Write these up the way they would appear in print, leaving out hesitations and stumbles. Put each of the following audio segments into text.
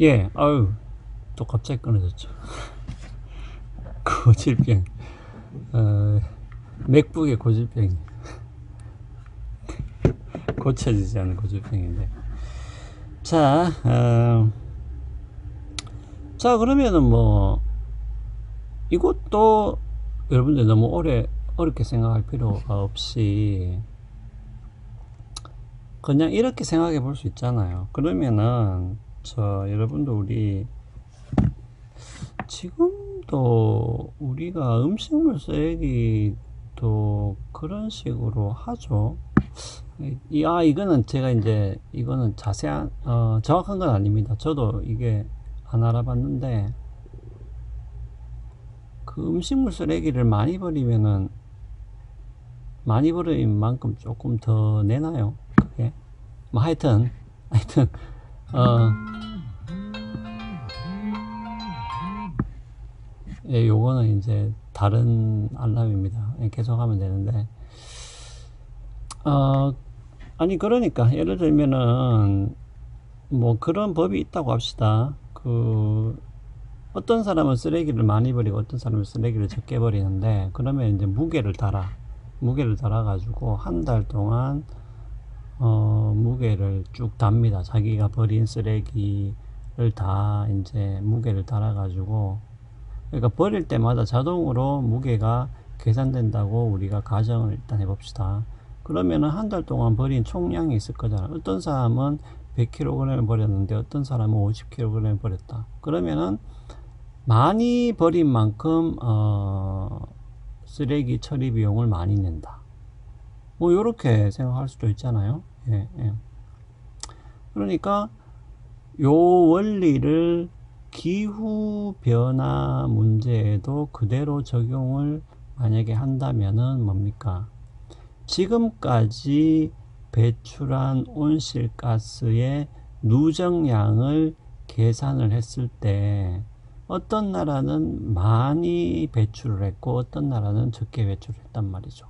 예, 아유, 또 갑자기 끊어졌죠. 고질병, 어, 맥북의 고질병, 고쳐지지 않는 고질병인데. 자, 자, 그러면은 뭐, 이것도 여러분들 너무 어렵게 생각할 필요가 없이, 그냥 이렇게 생각해 볼 수 있잖아요. 그러면은, 여러분도 지금도 우리가 음식물 쓰레기도 그런 식으로 하죠. 이거는 제가 이제, 이거는 자세한, 정확한 건 아닙니다. 저도 이게 안 알아봤는데, 그 음식물 쓰레기를 많이 버린 만큼 조금 더 내나요? 그게? 뭐 하여튼, 어, 예, 요거는 이제 다른 알람입니다. 예, 계속 하면 되는데, 어, 아니, 그러니까, 예를 들면은, 뭐 그런 법이 있다고 합시다. 어떤 사람은 쓰레기를 많이 버리고 어떤 사람은 쓰레기를 적게 버리는데, 그러면 이제 무게를 달아 가지고 한 달 동안 무게를 쭉 답니다. 자기가 버린 쓰레기를 다 이제 무게를 달아 가지고, 그러니까 버릴 때마다 자동으로 무게가 계산된다고 우리가 가정을 일단 해봅시다. 그러면은 한 달 동안 버린 총량이 있을 거잖아. 어떤 사람은 100kg을 버렸는데 어떤 사람은 50kg을 버렸다. 그러면은 많이 버린 만큼 쓰레기 처리 비용을 많이 낸다. 뭐 이렇게 생각할 수도 있잖아요. 예, 예. 그러니까 요 원리를 기후 변화 문제에도 그대로 적용을 만약에 한다면은 뭡니까? 지금까지 배출한 온실가스의 누적량을 계산을 했을 때 어떤 나라는 많이 배출을 했고 어떤 나라는 적게 배출을 했단 말이죠.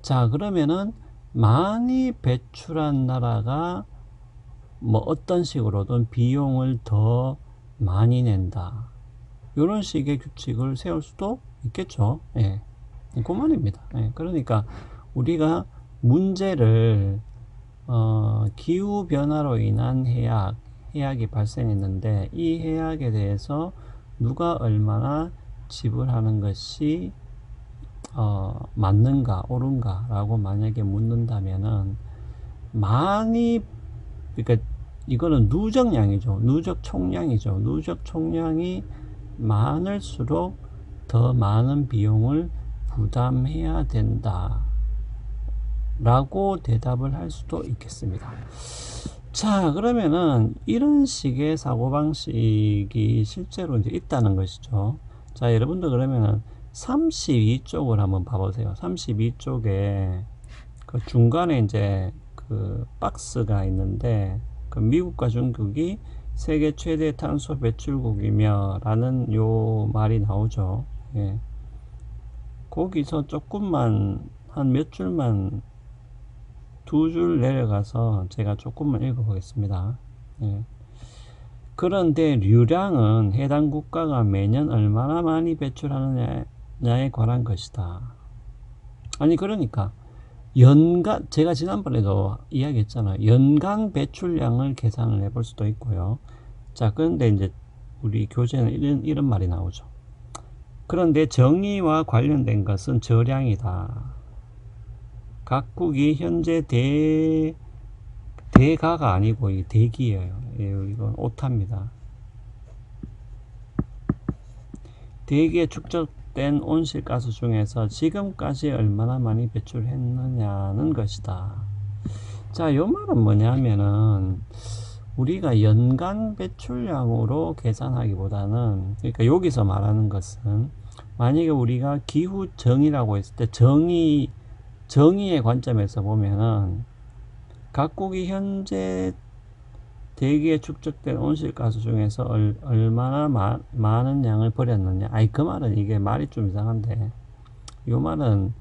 자, 그러면은 많이 배출한 나라가 뭐 어떤 식으로든 비용을 더 많이 낸다. 이런 식의 규칙을 세울 수도 있겠죠. 예. 그 말입니다. 예. 그러니까 우리가 문제를 기후 변화로 인한 해악이 발생했는데 이 해악에 대해서 누가 얼마나 지불하는 것이 맞는가 옳은가라고 만약에 묻는다면은 많이, 그러니까 이거는 누적량이죠. 누적 총량이죠. 누적 총량이 많을수록 더 많은 비용을 부담해야 된다 라고 대답을 할 수도 있겠습니다. 자, 그러면은 이런 식의 사고방식이 실제로 이제 있다는 것이죠. 자, 여러분들 그러면은 32쪽을 한번 봐보세요. 32쪽에 그 중간에 이제 그 박스가 있는데, 그 미국과 중국이 세계 최대 탄소 배출국이며 라는 요 말이 나오죠. 예. 거기서 조금만 한 몇 줄만, 두 줄 내려가서 제가 조금만 읽어보겠습니다. 예. 그런데 류량은 해당 국가가 매년 얼마나 많이 배출하느냐에 관한 것이다. 아니, 그러니까 제가 지난번에도 이야기했잖아요. 연간 배출량을 계산을 해볼 수도 있고요. 자, 그런데 이제 우리 교재는 이런 말이 나오죠. 그런데 정의와 관련된 것은 저량이다. 각국이 현재 대가가 아니고 이 대기예요. 이건 오타입니다. 대기에 축적된 온실가스 중에서 지금까지 얼마나 많이 배출했느냐는 것이다. 자, 요 말은 뭐냐면은 우리가 연간 배출량으로 계산하기보다는, 그러니까 여기서 말하는 것은 만약에 우리가 기후 정의라고 했을 때 정의의 관점에서 보면은 각국이 현재 대기에 축적된 온실가스 중에서 얼마나 많은 양을 버렸느냐. 아니, 그 말은 이게 말이 좀 이상한데, 요 말은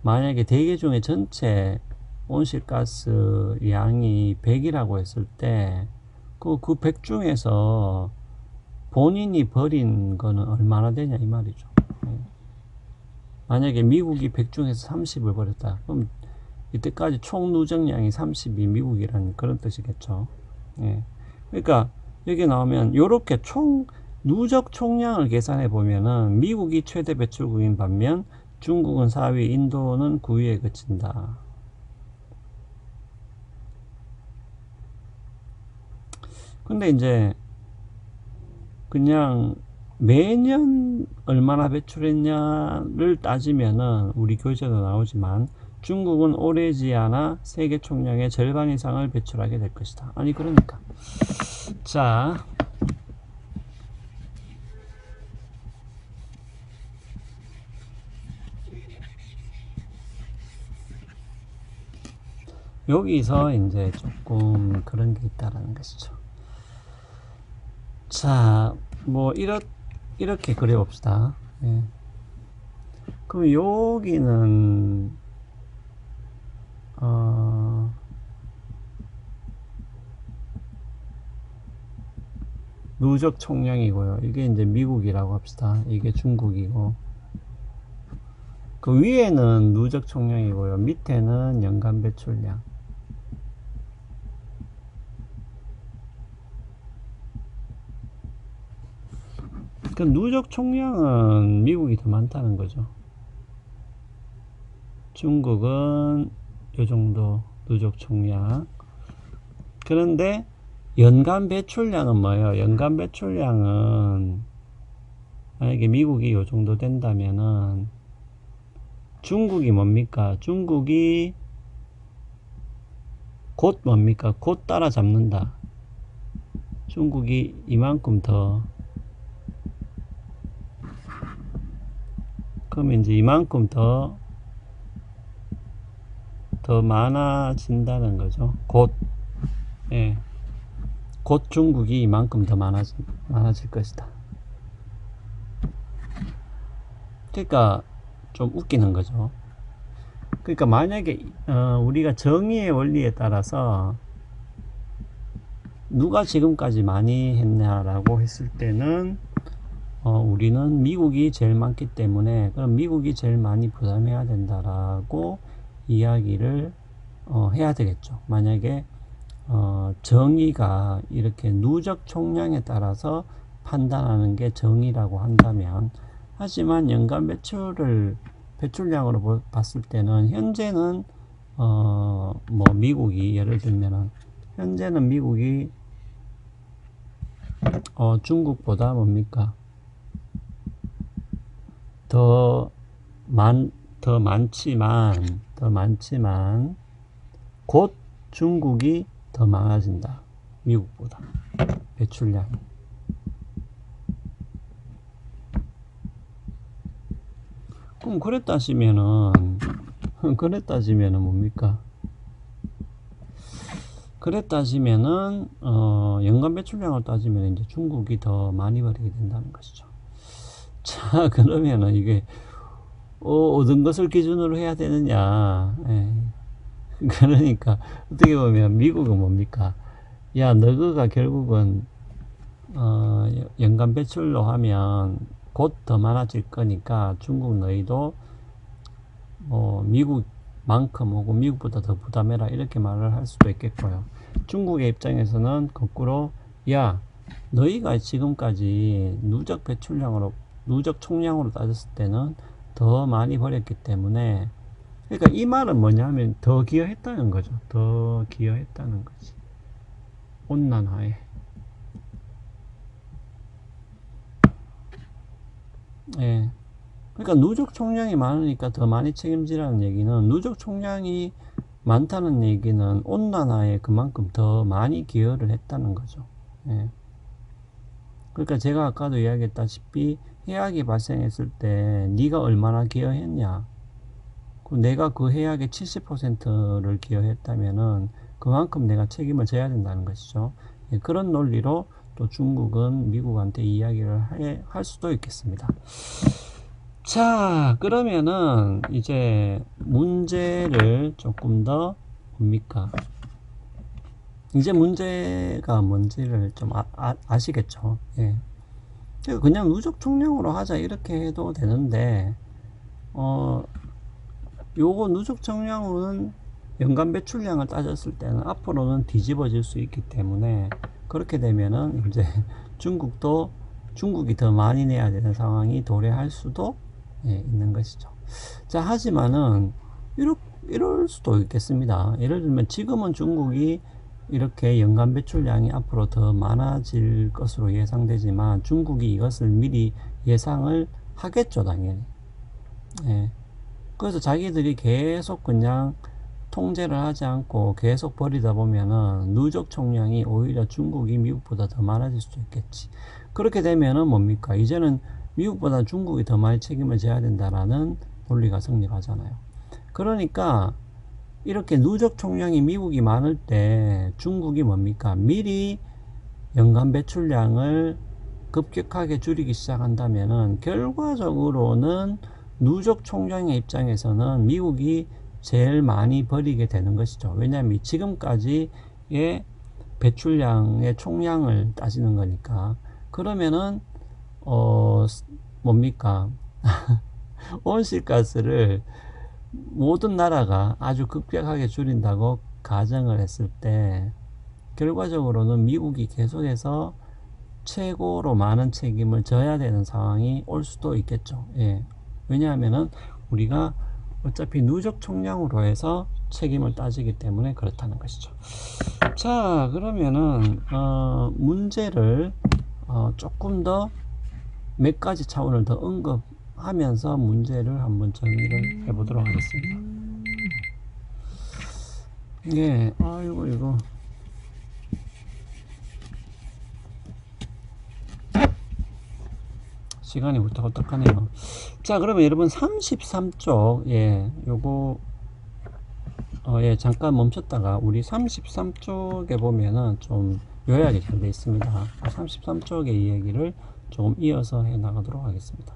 만약에 대기 중에 전체 온실가스 양이 100이라고 했을 때 그 100 중에서 본인이 버린 거는 얼마나 되냐 이 말이죠. 예. 만약에 미국이 100 중에서 30을 버렸다. 그럼 이때까지 총 누적량이 30이 미국이라는 그런 뜻이겠죠. 예. 그러니까 여기 나오면 요렇게 총 누적 총량을 계산해 보면은 미국이 최대 배출국인 반면 중국은 4위, 인도는 9위에 그친다. 근데 이제 그냥 매년 얼마나 배출했냐를 따지면은 우리 교재도 나오지만 중국은 오래지 않아 세계 총량의 절반 이상을 배출하게 될 것이다. 아니 그러니까 자 여기서 이제 조금 그런 게 있다라는 것이죠. 자, 뭐 이렇게 그려봅시다. 예. 그럼 여기는 누적 총량이고요. 이게 이제 미국이라고 합시다. 이게 중국이고 그 위에는 누적 총량이고요. 밑에는 연간 배출량. 그 누적 총량은 미국이 더 많다는 거죠. 중국은 요 정도 누적 총량. 그런데 연간 배출량은 뭐예요? 연간 배출량은 만약에 미국이 요 정도 된다면은 중국이 뭡니까? 중국이 곧 뭡니까? 곧 따라잡는다. 중국이 이만큼 더 그러면 이제 이만큼 더 많아진다는 거죠. 곧, 예. 곧 중국이 이만큼 더 많아질 것이다. 그러니까 좀 웃기는 거죠. 그러니까 만약에 우리가 정의의 원리에 따라서 누가 지금까지 많이 했냐라고 했을 때는 우리는 미국이 제일 많기 때문에 그럼 미국이 제일 많이 부담해야 된다라고 이야기를 해야 되겠죠. 만약에 정의가 이렇게 누적 총량에 따라서 판단하는 게 정의라고 한다면, 하지만 연간 배출량으로 봤을 때는 현재는 뭐 미국이 예를 들면은 현재는 미국이 중국보다 뭡니까 더 많지만 곧 중국이 더 많아진다. 미국보다 배출량이. 그럼 그래 따지면은 뭡니까? 그래 따지면은 연간 배출량을 따지면 이제 중국이 더 많이 버리게 된다는 것이죠. 자, 그러면은 이게 얻은 것을 기준으로 해야 되느냐? 예. 그러니까 어떻게 보면 미국은 뭡니까? 야, 너가 결국은 연간 배출로 하면 곧 더 많아질 거니까 중국 너희도 미국만큼 오고 미국보다 더 부담해라 이렇게 말을 할 수도 있겠고요. 중국의 입장에서는 거꾸로 야, 너희가 지금까지 누적 총량으로 따졌을 때는 더 많이 버렸기 때문에, 그러니까 이 말은 뭐냐면 더 기여했다는 거죠. 더 기여했다는 거지. 온난화에. 예. 그러니까 누적 총량이 많으니까 더 많이 책임지라는 얘기는, 누적 총량이 많다는 얘기는 온난화에 그만큼 더 많이 기여를 했다는 거죠. 예. 그러니까 제가 아까도 이야기했다시피 해악이 발생했을 때 네가 얼마나 기여했냐, 내가 그 해악의 70%를 기여했다면은 그만큼 내가 책임을 져야 된다는 것이죠. 예, 그런 논리로 또 중국은 미국한테 이야기를 할 수도 있겠습니다. 자, 그러면은 이제 문제를 조금 더 뭡니까? 이제 문제가 뭔지를 좀 아시겠죠? 예. 그냥 누적 총량으로 하자 이렇게 해도 되는데, 요거 누적 총량은 연간 배출량을 따졌을 때는 앞으로는 뒤집어질 수 있기 때문에, 그렇게 되면은 이제 중국이 더 많이 내야 되는 상황이 도래할 수도 있는 것이죠. 자, 하지만은 이럴 수도 있겠습니다. 예를 들면 지금은 중국이 이렇게 연간 배출량이 앞으로 더 많아질 것으로 예상되지만, 중국이 이것을 미리 예상을 하겠죠, 당연히. 예. 그래서 자기들이 계속 그냥 통제를 하지 않고 계속 버리다 보면은 누적 총량이 오히려 중국이 미국보다 더 많아질 수도 있겠지. 그렇게 되면은 뭡니까? 이제는 미국보다 중국이 더 많이 책임을 져야 된다라는 논리가 성립하잖아요. 그러니까 이렇게 누적 총량이 미국이 많을 때 중국이 뭡니까? 미리 연간 배출량을 급격하게 줄이기 시작한다면은 결과적으로는 누적 총량의 입장에서는 미국이 제일 많이 버리게 되는 것이죠. 왜냐하면 지금까지의 배출량의 총량을 따지는 거니까. 그러면은 뭡니까? 온실가스를 모든 나라가 아주 급격하게 줄인다고 가정을 했을 때 결과적으로는 미국이 계속해서 최고로 많은 책임을 져야 되는 상황이 올 수도 있겠죠. 예. 왜냐하면은 우리가 어차피 누적 총량으로 해서 책임을 따지기 때문에 그렇다는 것이죠. 자, 그러면은 문제를 조금 더 몇 가지 차원을 더 언급하면서 문제를 한번 정리를 해보도록 하겠습니다. 예, 아이고 이거 시간이 울떡울떡하네요. 자, 그러면 여러분 33쪽 요거 예, 잠깐 멈췄다가 우리 33쪽에 보면은 좀 요약이 잘 되어 있습니다. 33쪽의 이야기를 조금 이어서 해 나가도록 하겠습니다.